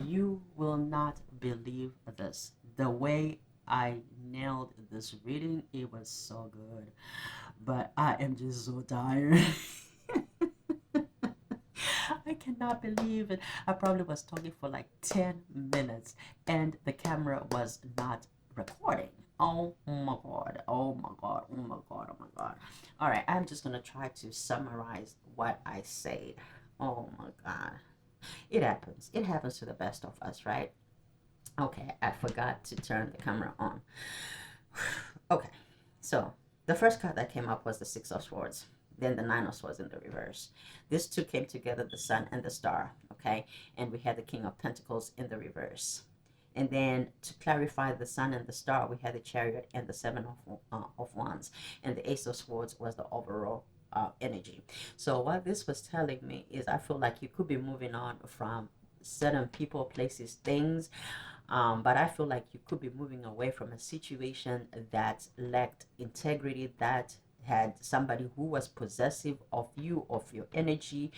You will not believe this. The way I nailed this reading, it was so good. But I am just so tired. I cannot believe it. I probably was talking for like 10 minutes and the camera was not recording. Oh my god. Oh my god. Oh my god. Oh my god. All right, I'm just going to try to summarize what I said. Oh my god. It happens. It happens to the best of us, right? Okay, I forgot to turn the camera on. Okay, so the first card that came up was the Six of Swords, then the Nine of Swords in the reverse. These two came together, the Sun and the Star, okay? And we had the King of Pentacles in the reverse. And then to clarify the Sun and the Star, we had the Chariot and the Seven of Wands. And the Ace of Swords was the overall energy. So what this was telling me is I feel like you could be moving on from certain people, places, things, but I feel like you could be moving away from a situation that lacked integrity, that had somebody who was possessive of you, of your energy,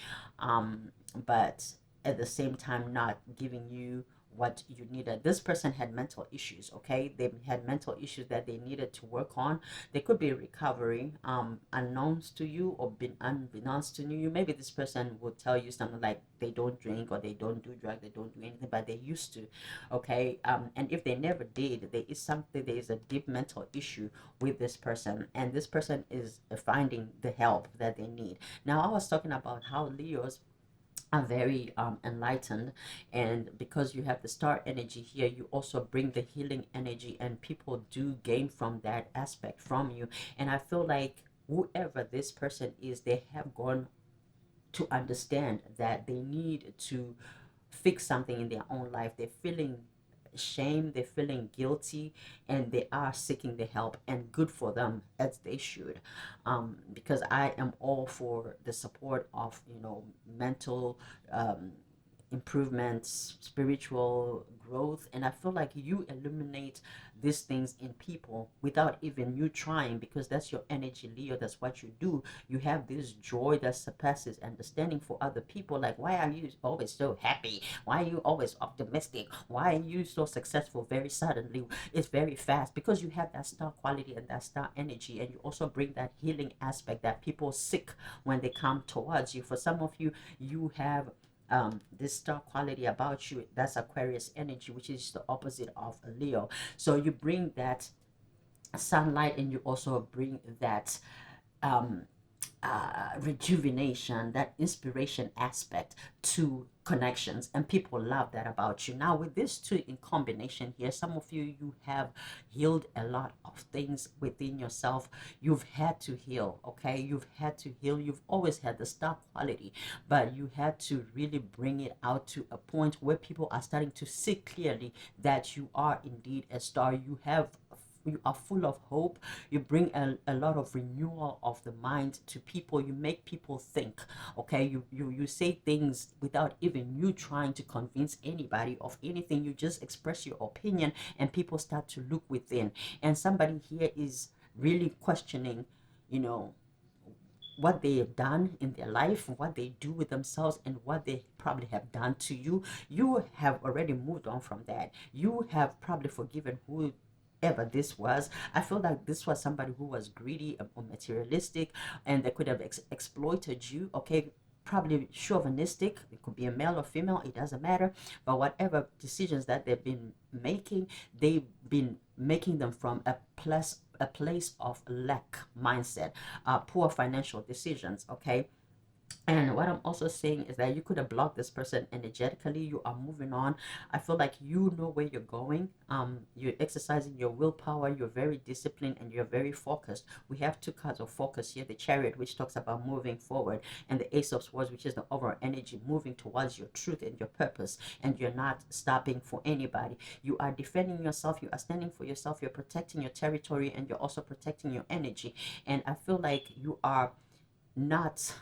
but at the same time not giving you what you needed. This person had mental issues, okay? They had mental issues that they needed to work on. They could be recovering, unknowns to you or been unbeknownst to you. Maybe this person will tell you something like they don't drink or they don't do drugs, they don't do anything, but they used to, okay? And if they never did, there is a deep mental issue with this person, and this person is finding the help that they need. Now, I was talking about how Leos are very enlightened, and because you have the star energy here, you also bring the healing energy, and people do gain from that aspect from you. And I feel like whoever this person is, they have gone to understand that they need to fix something in their own life. They're feeling shame, they're feeling guilty, and they are seeking the help, and good for them, as they should. Because I am all for the support of, mental um, improvements, spiritual growth, and I feel like you illuminate these things in people without even you trying, because that's your energy, Leo. That's what you do. You have this joy that surpasses understanding for other people. Like, why are you always so happy? Why are you always optimistic? Why are you so successful very suddenly? It's very fast, because you have that star quality and that star energy, and you also bring that healing aspect that people seek when they come towards you. For some of you, you have this star quality about you. That's Aquarius energy, which is the opposite of Leo. So you bring that sunlight, and you also bring that um, rejuvenation, that inspiration aspect to connections, and people love that about you. Now, with these two in combination here, some of you, you have healed a lot of things within yourself. You've had to heal, okay? You've had to heal. You've always had the star quality, but you had to really bring it out to a point where people are starting to see clearly that you are indeed a star. You are full of hope. You bring a lot of renewal of the mind to people. You make people think, okay? You say things without even you trying to convince anybody of anything. You just express your opinion, and people start to look within. And somebody here is really questioning, you know what they have done in their life, what they do with themselves, and what they probably have done to you. You have already moved on from that. You have probably forgiven whoever this was. I feel like this was somebody who was greedy or materialistic, and they could have exploited you, okay? Probably chauvinistic. It could be a male or female, it doesn't matter. But whatever decisions that they've been making, they've been making them from a place of lack mindset, poor financial decisions, okay? And what I'm also saying is that you could have blocked this person energetically. You are moving on. I feel like you know where you're going. You're exercising your willpower. You're very disciplined and you're very focused. We have two cards of focus here: the Chariot, which talks about moving forward, and the Ace of Swords, which is the overall energy, moving towards your truth and your purpose. And you're not stopping for anybody. You are defending yourself. You are standing for yourself. You're protecting your territory, and you're also protecting your energy. And I feel like you are not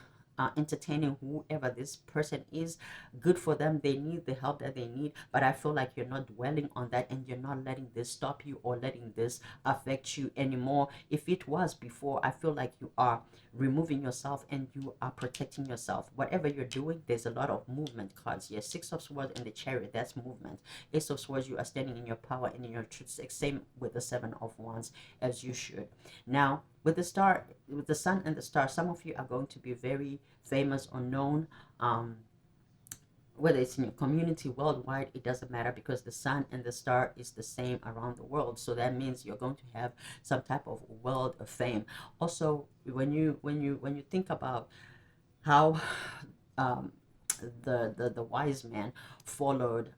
entertaining whoever this person is. Good for them. They need the help that they need. But I feel like you're not dwelling on that, and you're not letting this stop you or letting this affect you anymore. If it was before, I feel like you are removing yourself and you are protecting yourself. Whatever you're doing, there's a lot of movement cards here. Six of Swords and the Chariot, that's movement. Ace of Swords, you are standing in your power and in your truth. Same with the Seven of Wands, as you should. Now, with the star, with the sun and the star, some of you are going to be very famous or known. Whether it's in your community worldwide, it doesn't matter, because the sun and the star is the same around the world. So that means you're going to have some type of world of fame. Also, when you think about how the wise man followed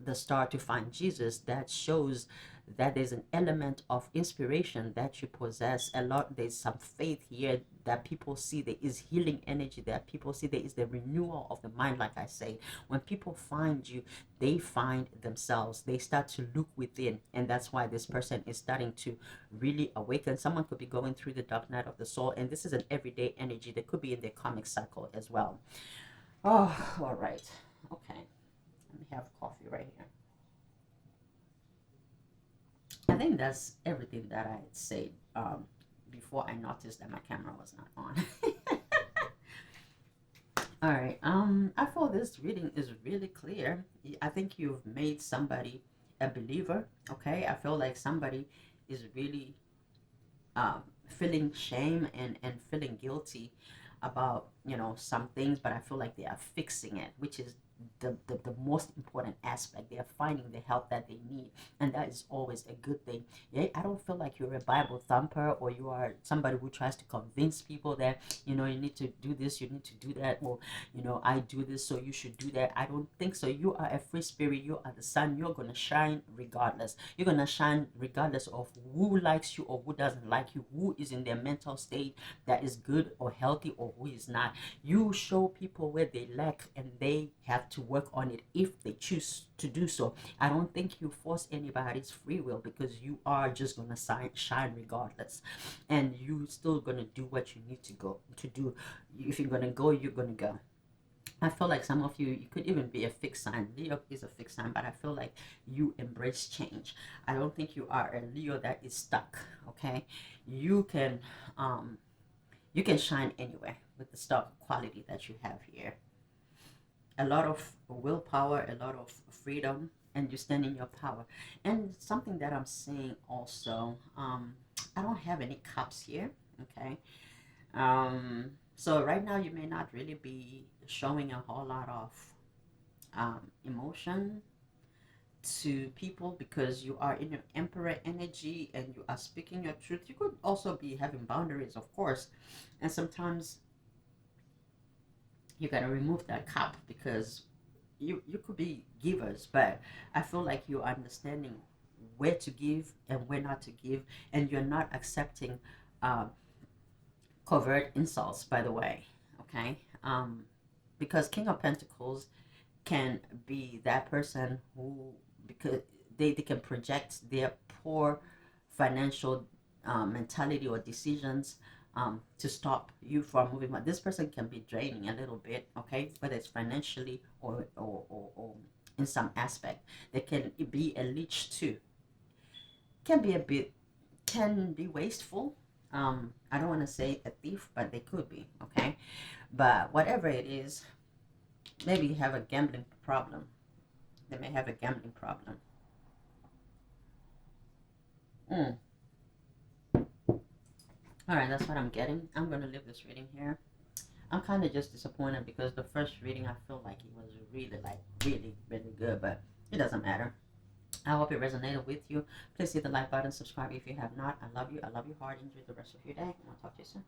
the star to find Jesus, that shows that there's an element of inspiration that you possess a lot. There's some faith here that people see. There is healing energy that people see. There is the renewal of the mind. Like I say, when people find you, they find themselves. They start to look within, and that's why this person is starting to really awaken. Someone could be going through the dark night of the soul, and this is an everyday energy that could be in their karmic cycle as well. Oh, all right. Okay. Let me have coffee right here. I think that's everything that I said before I noticed that my camera was not on. All right. I feel this reading is really clear. I think you've made somebody a believer. Okay. I feel like somebody is really feeling shame and feeling guilty about, some things, but I feel like they are fixing it, which is the most important aspect. They are finding the help that they need, and that is always a good thing. Yeah, I don't feel like you're a Bible thumper, or you are somebody who tries to convince people that you need to do this, you need to do that, or I do this, so you should do that. I don't think so. You are a free spirit. You are the sun. You're gonna shine regardless. You're gonna shine regardless of who likes you or who doesn't like you, who is in their mental state that is good or healthy or who is not. You show people where they lack, and they have to work on it if they choose to do so. I don't think you force anybody's free will, because you are just gonna shine regardless, and you still gonna do what you need to do. If you're gonna go, you're gonna go. I feel like some of you could even be a fixed sign. Leo is a fixed sign, but I feel like you embrace change. I don't think you are a Leo that is stuck. Okay, you can um you can shine anywhere with the star quality that you have here. A lot of willpower, a lot of freedom, and you stand in your power. And something that I'm saying also, I don't have any cups here. Okay. So right now you may not really be showing a whole lot of emotion to people, because you are in your emperor energy and you are speaking your truth. You could also be having boundaries, of course, and sometimes you gotta remove that cup, because you could be givers, but I feel like you're understanding where to give and where not to give, and you're not accepting uh, covert insults, by the way. Okay. Because King of Pentacles can be that person who, because they can project their poor financial mentality or decisions to stop you from moving on. This person can be draining a little bit, okay, whether it's financially or in some aspect. They can be a leech too. Can be a bit, can be wasteful. I don't want to say a thief, but they could be, okay. But whatever it is, maybe you have a gambling problem. They may have a gambling problem. Mm. All right, that's what I'm getting. I'm gonna leave this reading here. I'm kind of just disappointed, because the first reading I feel like it was really, like, really good, but it doesn't matter. I hope it resonated with you. Please hit the like button, subscribe if you have not. I love you. I love you hard. Enjoy the rest of your day, and I'll talk to you soon.